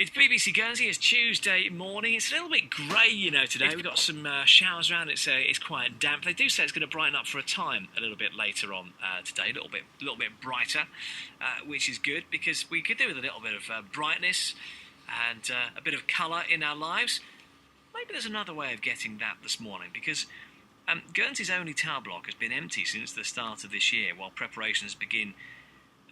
It's BBC Guernsey. It's Tuesday morning. It's a little bit grey, today. We've got some showers around. It's quite damp. They do say it's going to brighten up for a time a little bit later on today, a little bit brighter, which is good because we could do with a little bit of brightness and a bit of colour in our lives. Maybe there's another way of getting that this morning because Guernsey's only tower block has been empty since the start of this year while preparations begin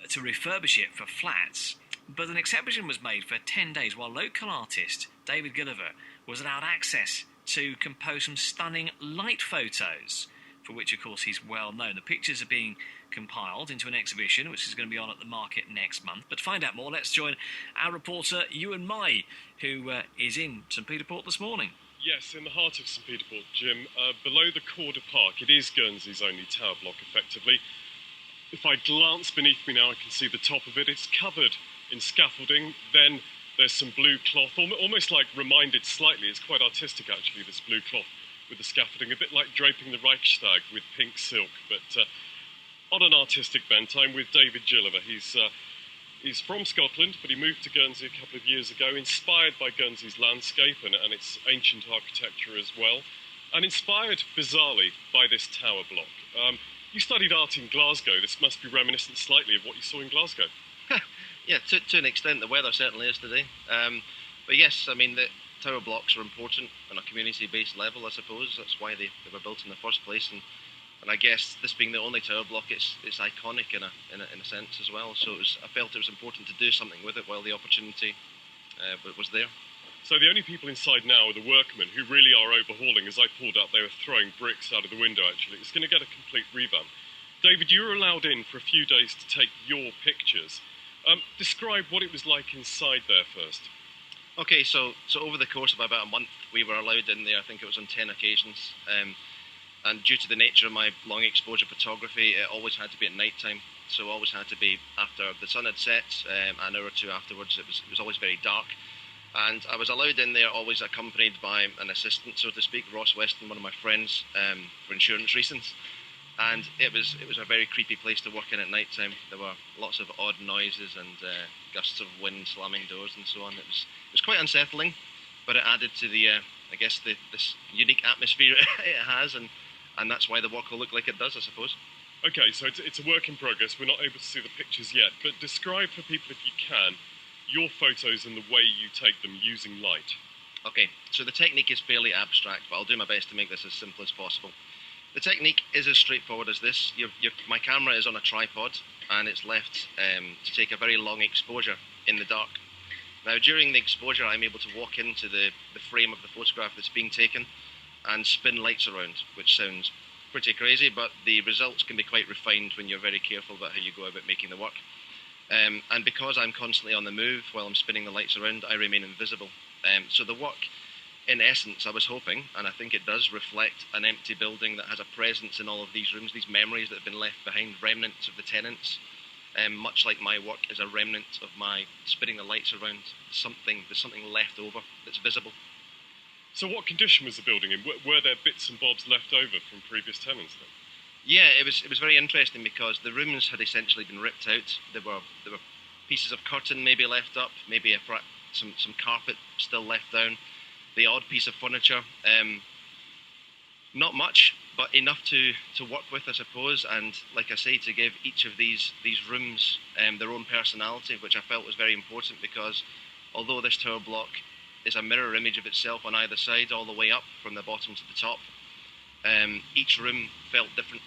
to refurbish it for flats. But an exception was made for 10 days while local artist David Gilliver was allowed access to compose some stunning light photos, for which, of course, he's well known. The pictures are being compiled into an exhibition, which is going to be on at the market next month. But to find out more, let's join our reporter, Ewan May, who is in St Peter Port this morning. Yes, in the heart of St Peter Port, Jim, below the Corder Park. It is Guernsey's only tower block, effectively. If I glance beneath me now, I can see the top of it. It's covered in scaffolding. Then there's some blue cloth, almost like reminded slightly. It's quite artistic, actually, this blue cloth with the scaffolding, a bit like draping the Reichstag with pink silk. But on an artistic bent, I'm with David Gilliver. He's from Scotland, but he moved to Guernsey a couple of years ago, inspired by Guernsey's landscape and its ancient architecture as well, and inspired, bizarrely, by this tower block. You studied art in Glasgow. This must be reminiscent slightly of what you saw in Glasgow. Yeah, to an extent, the weather certainly is today. But yes, I mean, the tower blocks are important on a community-based level, I suppose. That's why they were built in the first place. And I guess this being the only tower block, it's iconic in a sense as well. So I felt it was important to do something with it while the opportunity was there. So the only people inside now are the workmen who really are overhauling. As I pulled up, they were throwing bricks out of the window, actually. It's going to get a complete revamp. David, you were allowed in for a few days to take your pictures. Describe what it was like inside there first. Okay, so over the course of about a month, we were allowed in there. I think it was on 10 occasions. And due to the nature of my long exposure photography, it always had to be at night time. So always had to be after the sun had set, an hour or two afterwards. It was always very dark. And I was allowed in there, always accompanied by an assistant, so to speak, Ross Weston, one of my friends, for insurance reasons. And it was a very creepy place to work in at night time. There were lots of odd noises and gusts of wind slamming doors and so on. It was quite unsettling, but it added to the this unique atmosphere it has, and that's why the work will look like it does, I suppose. Okay, so it's a work in progress. We're not able to see the pictures yet, but describe for people, if you can, your photos and the way you take them using light. Okay, so the technique is fairly abstract, but I'll do my best to make this as simple as possible. The technique is as straightforward as this. My camera is on a tripod, and it's left to take a very long exposure in the dark. Now, during the exposure, I'm able to walk into the frame of the photograph that's being taken and spin lights around, which sounds pretty crazy, but the results can be quite refined when you're very careful about how you go about making the work. And because I'm constantly on the move while I'm spinning the lights around, I remain invisible. So the work, in essence, I was hoping, and I think it does, reflect an empty building that has a presence in all of these rooms, these memories that have been left behind, remnants of the tenants. Much like my work is a remnant of my spinning the lights around, there's something left over that's visible. So what condition was the building in? Were there bits and bobs left over from previous tenants then? Yeah, it was very interesting because the rooms had essentially been ripped out. There were pieces of curtain maybe left up, maybe some carpet still left down, the odd piece of furniture. Not much, but enough to work with, I suppose, and like I say, to give each of these rooms their own personality, which I felt was very important because although this tower block is a mirror image of itself on either side, all the way up from the bottom to the top, each room felt different,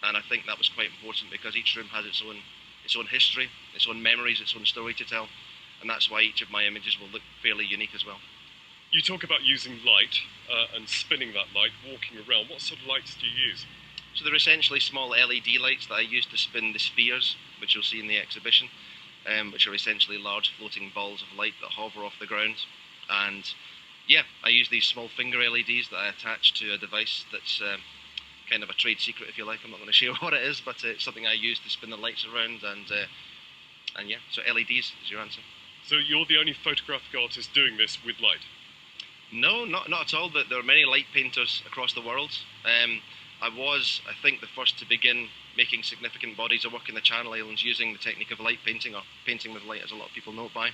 and I think that was quite important because each room has its own history, its own memories, its own story to tell, and that's why each of my images will look fairly unique as well. You talk about using light and spinning that light, walking around. What sort of lights do you use? So they're essentially small LED lights that I use to spin the spheres, which you'll see in the exhibition, which are essentially large floating balls of light that hover off the ground. And yeah, I use these small finger LEDs that I attach to a device that's kind of a trade secret, if you like. I'm not going to share what it is, but it's something I use to spin the lights around, and yeah, so LEDs is your answer. So you're the only photographic artist doing this with light? No, not at all. There are many light painters across the world. I was, I think, the first to begin making significant bodies of work in the Channel Islands using the technique of light painting, or painting with light, as a lot of people know it by.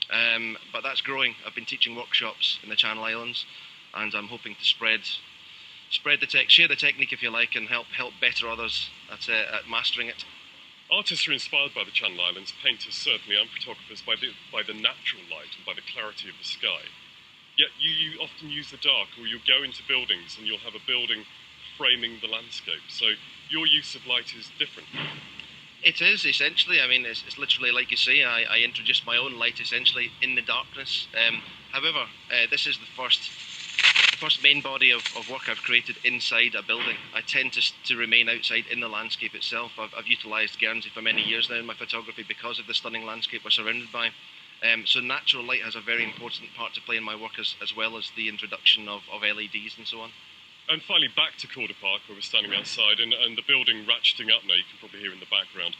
But that's growing. I've been teaching workshops in the Channel Islands, and I'm hoping to share the technique, if you like, and help better others at mastering it. Artists are inspired by the Channel Islands, painters certainly, and photographers by the natural light and by the clarity of the sky. Yet you often use the dark, or you'll go into buildings and you'll have a building framing the landscape. So your use of light is different. It is, essentially. I mean, it's literally like you say, I introduced my own light essentially in the darkness. However, this is the first main body of work I've created inside a building. I tend to remain outside in the landscape itself. I've utilised Guernsey for many years now in my photography because of the stunning landscape we're surrounded by. So natural light has a very important part to play in my work, as well as the introduction of LEDs and so on. And finally, back to Calder Park, where we're standing outside, and the building ratcheting up now, you can probably hear in the background.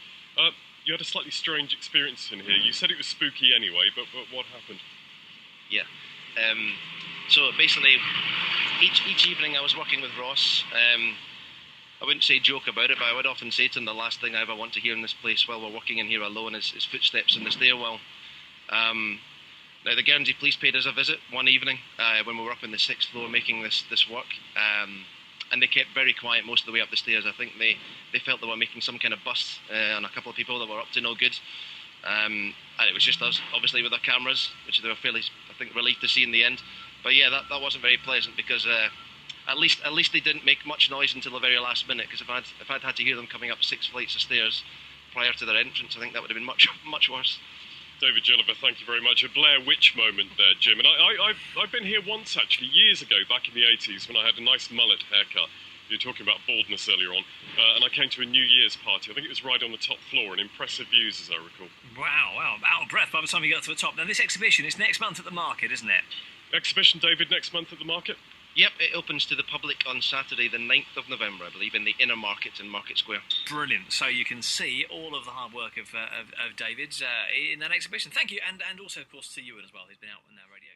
You had a slightly strange experience in here. You said it was spooky anyway, but what happened? Yeah. So basically, each evening I was working with Ross. I wouldn't say joke about it, but I would often say to him, the last thing I ever want to hear in this place while we're working in here alone is footsteps in the stairwell. Now, the Guernsey police paid us a visit one evening when we were up in the 6th floor making this work, and they kept very quiet most of the way up the stairs. I think they felt they were making some kind of bust on a couple of people that were up to no good. And it was just us, obviously, with our cameras, which they were fairly, I think, relieved to see in the end. But yeah, that wasn't very pleasant, because at least they didn't make much noise until the very last minute. Because if I'd had to hear them coming up 6 flights of stairs prior to their entrance, I think that would have been much worse. David Gilliver, thank you very much. A Blair Witch moment there, Jim. And I've been here once, actually, years ago, back in the 80s, when I had a nice mullet haircut. You were talking about baldness earlier on. And I came to a New Year's party. I think it was right on the top floor, and impressive views, as I recall. Wow, out of breath by the time you got to the top. Now, this exhibition is next month at the market, isn't it? Exhibition, David, next month at the market? Yep, it opens to the public on Saturday, the 9th of November, I believe, in the inner market in Market Square. Brilliant. So you can see all of the hard work of David's in that exhibition. Thank you, and also, of course, to Ewan as well, who's been out on our radio.